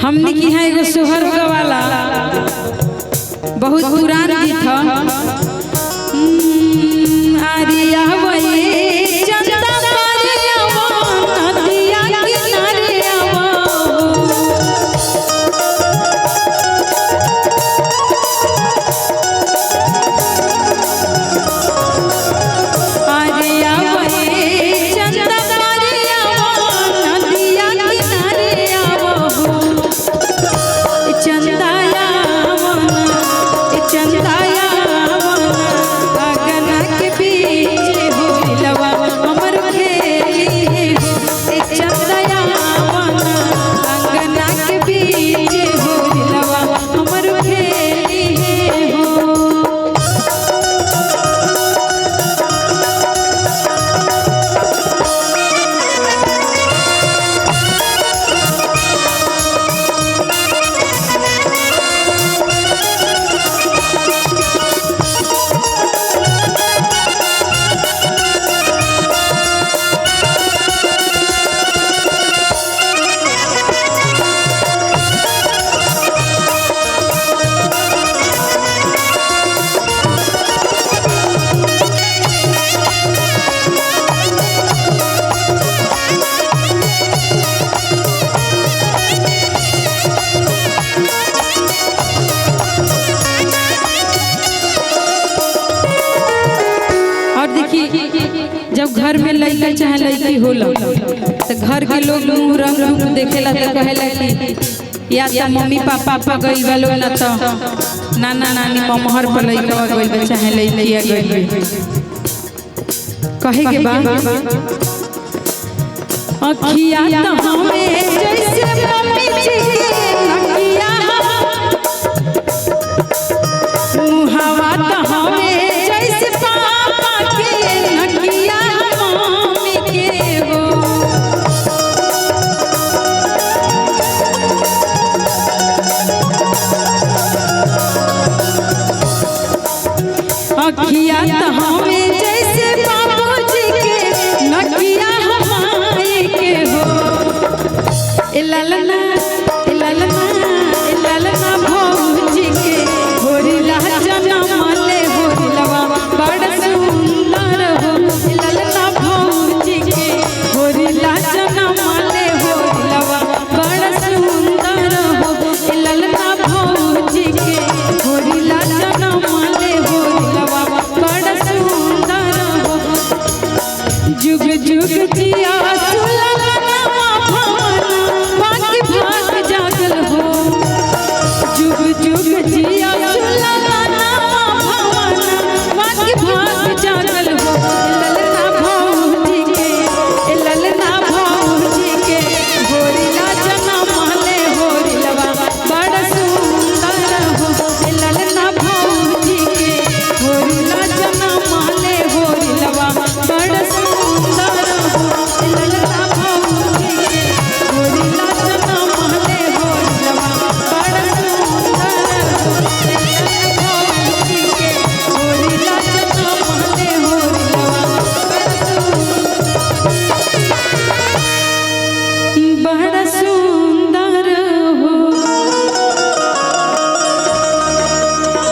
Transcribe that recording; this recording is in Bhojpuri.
हमने की है एगो सोहर वाला बहुत पुरान गीत है। आरिया वही चंदा पारिया वो नदिया किनारे आवो आरिया वही चंदा पारिया वो नदिया किनारे आवो चंदाया चंदाया अगना के बीच होलवा हमर खेली चंदाया अगना के बीच होलवा हमर खेली हो। जब घर में लड़का चाहे लड़की होला तो घर के लोग मुंह रंग रूप देखेला तो कहेला कि या तो मम्मी पापा गइल बा लोग ना तो नाना नानी ममहर पर लड़का गइल बा चाहे लड़किया गइल कहे के बा अखिया तो हमें जैसे